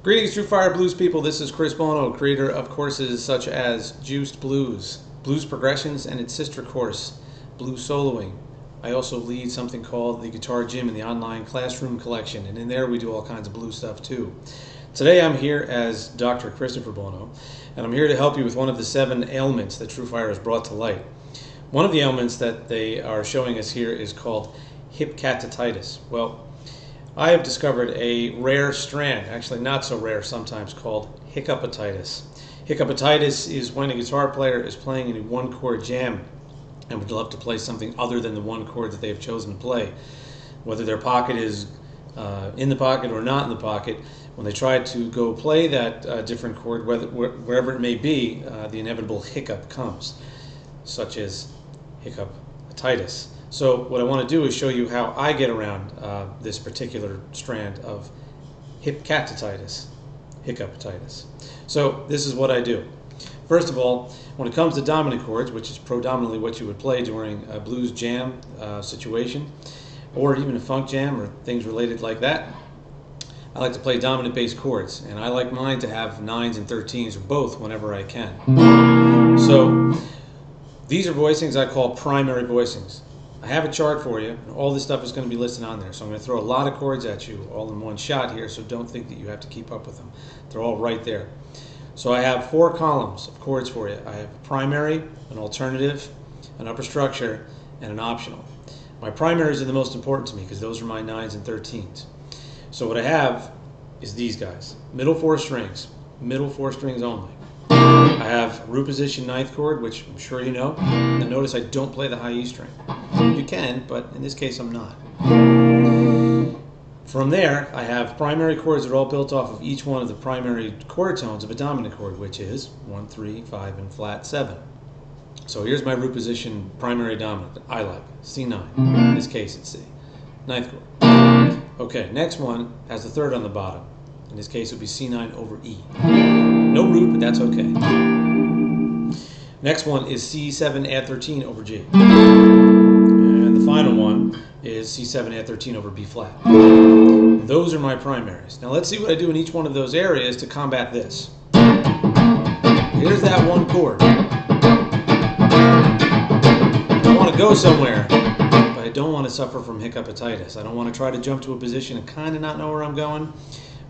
Greetings, TrueFire Blues people. This is Chris Buono, creator of courses such as Juiced Blues, Blues Progressions, and its sister course, Blues Soloing. I also lead something called the Guitar Gym in the online classroom collection, and in there we do all kinds of blues stuff too. Today I'm here as Dr. Christopher Buono, and I'm here to help you with one of the 7 ailments that TrueFire has brought to light. One of the ailments that they are showing us here is called hip-catatitis. Well, I have discovered a rare strand, actually not so rare sometimes, called hiccupatitis. Hiccupatitis is when a guitar player is playing in a one-chord jam and would love to play something other than the one chord that they have chosen to play. Whether their pocket is in the pocket or not in the pocket, when they try to go play that different chord, wherever it may be, the inevitable hiccup comes, such as hiccupatitis. So what I want to do is show you how I get around this particular strand of hip-catatitis, hiccupatitis. So this is what I do. First of all, when it comes to dominant chords, which is predominantly what you would play during a blues jam situation, or even a funk jam or things related like that, I like to play dominant bass chords, and I like mine to have 9s and 13s or both whenever I can. So these are voicings I call primary voicings. I have a chart for you, and all this stuff is going to be listed on there. So I'm going to throw a lot of chords at you all in one shot here, so don't think that you have to keep up with them. They're all right there. So I have 4 columns of chords for you. I have a primary, an alternative, an upper structure, and an optional. My primaries are the most important to me because those are my 9s and 13s. So what I have is these guys. Middle 4 strings only. I have root position 9th chord, which I'm sure you know. And notice I don't play the high E string. You can, but in this case I'm not. From there, I have primary chords that are all built off of each one of the primary chord tones of a dominant chord, which is 1, 3, 5, and flat 7. So here's my root position primary dominant that I like, C9. In this case it's C, 9th chord. Okay, next one has the 3rd on the bottom. In this case it would be C9 over E. No root, but that's okay. Next one is C7 add 13 over G. And the final one is C7 add 13 over B flat. Those are my primaries. Now let's see what I do in each one of those areas to combat this. Here's that one chord. I want to go somewhere, but I don't want to suffer from hiccupatitis. I don't want to try to jump to a position and kind of not know where I'm going,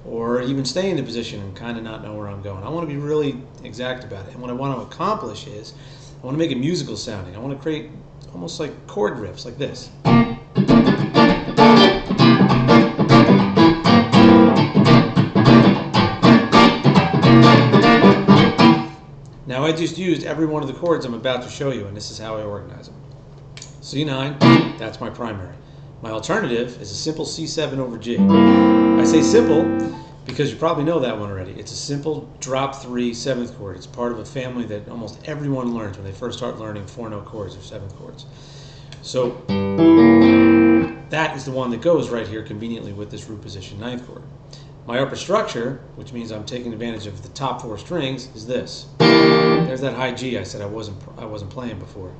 or even stay in the position and kind of not know where I'm going. I want to be really exact about it. And what I want to accomplish is, I want to make it musical sounding. I want to create almost like chord riffs like this. Now I just used every one of the chords I'm about to show you, and this is how I organize them. C9, that's my primary. My alternative is a simple C7 over G. I say simple because you probably know that one already. It's a simple drop 3 7th chord. It's part of a family that almost everyone learns when they first start learning 4-note chords or 7th chords. So that is the one that goes right here conveniently with this root position 9th chord. My upper structure, which means I'm taking advantage of the top 4 strings, is this. There's that high G I said I wasn't playing before.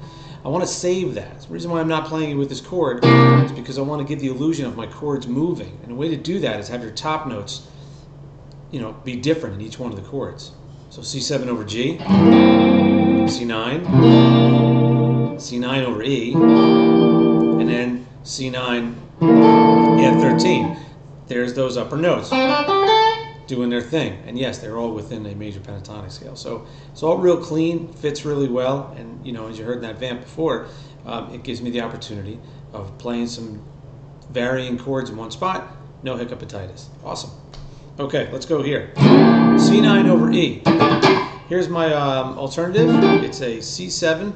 I want to save that. The reason why I'm not playing it with this chord is because I want to give the illusion of my chords moving. And a way to do that is have your top notes, be different in each one of the chords. So C7 over G, C9, C9 over E, and then C9 add 13. There's those upper notes doing their thing. And yes, they're all within a major pentatonic scale. So it's all real clean, fits really well, and as you heard in that vamp before, it gives me the opportunity of playing some varying chords in one spot, no hiccupatitis. Awesome. Okay, let's go here. C9 over E. Here's my alternative. It's a C7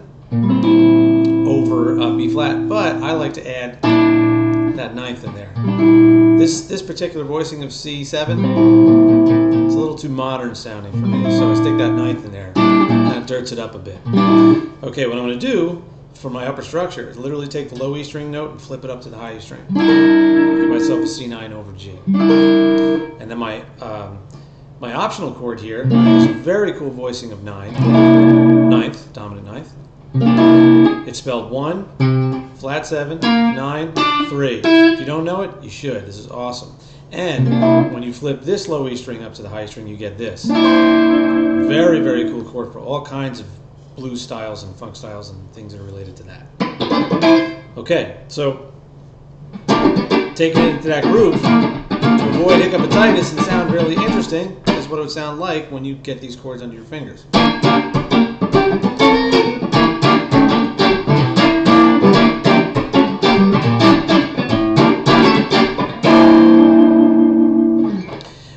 over B flat, but I like to add that 9th in there. This particular voicing of C7, it's a little too modern sounding for me, so I stick that 9th in there. That dirts it up a bit. Okay, what I'm going to do for my upper structure is literally take the low E string note and flip it up to the high E string. Give myself a C9 over G. And then my optional chord here is a very cool voicing of 9th, dominant 9th. It's spelled 1, flat 7, 9, 3. If you don't know it, you should. This is awesome. And when you flip this low E string up to the high string, you get this. Very, very cool chord for all kinds of blues styles and funk styles and things that are related to that. Okay, so taking it into that groove to avoid hiccupatitis and sound really interesting is what it would sound like when you get these chords under your fingers.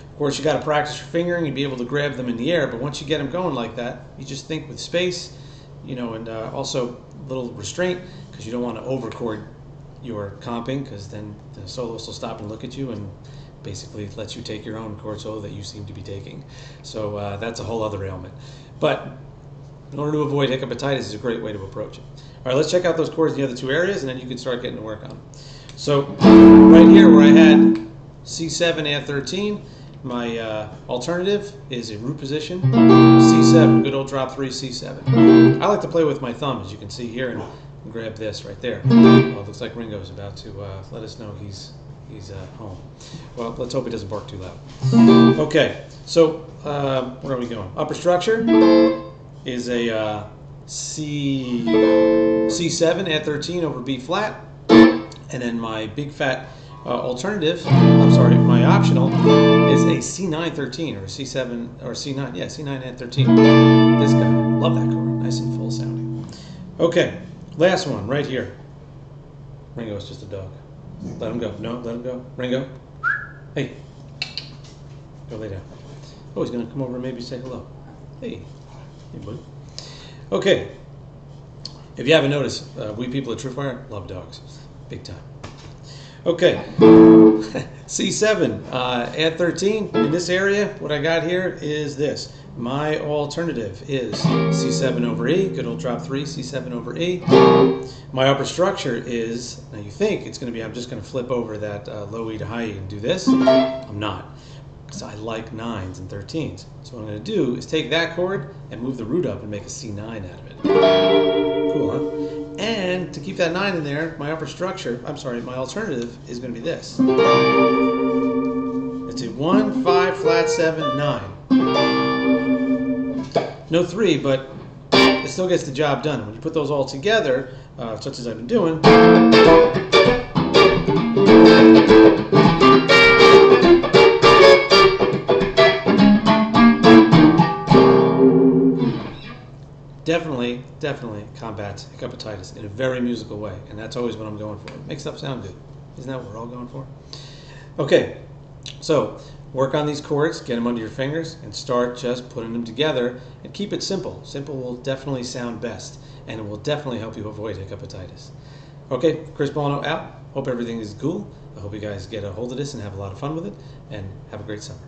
Of course, you got to practice your fingering and be able to grab them in the air, but once you get them going like that, you just think with space, you know, and also a little restraint, because you don't want to overchord your comping, because then the soloist will stop and look at you and basically lets you take your own chord solo that you seem to be taking. So that's a whole other ailment. But in order to avoid hiccupatitis is a great way to approach it. All right, let's check out those chords in the other two areas, and then you can start getting to work on them. So right here where I had C7 add 13, my alternative is a root position, C7, good old drop 3, C7. I like to play with my thumb, as you can see here, and grab this right there. Well, it looks like Ringo's about to let us know he's home. Well, let's hope he doesn't bark too loud. Okay, so where are we going? Upper structure is a C7 add 13 over B flat, and then my big fat alternative, I'm sorry, my optional is a C9 13 or a C7 or C9, yeah, C9 add 13. This guy, love that chord, nice and full sounding. Okay, last one right here. Ringo's just a dog. Let him go. No, let him go. Ringo, hey, go lay down. Oh, he's gonna come over and maybe say hello. Hey, hey, buddy. Okay, if you haven't noticed, we people at TrueFire love dogs, big time. Okay, C7, add 13. In this area, what I got here is this. My alternative is C7 over E, good old drop 3, C7 over E. My upper structure is, now you think it's going to be, I'm just going to flip over that low E to high E and do this. I'm not, because I like 9s and 13s. So what I'm going to do is take that chord and move the root up and make a C9 out of it. Cool, huh? And to keep that 9 in there, my upper structure, I'm sorry, my alternative is going to be this. It's a 1, 5, flat, 7, 9. No 3, but it still gets the job done. When you put those all together, such as I've been doing, definitely combats hiccupatitis in a very musical way, and that's always what I'm going for. It makes stuff sound good. Isn't that what we're all going for? Okay, so work on these chords, get them under your fingers, and start just putting them together, and keep it simple. Simple will definitely sound best, and it will definitely help you avoid hiccupatitis. Okay, Chris Buono out. Hope everything is cool. I hope you guys get a hold of this and have a lot of fun with it, and have a great summer.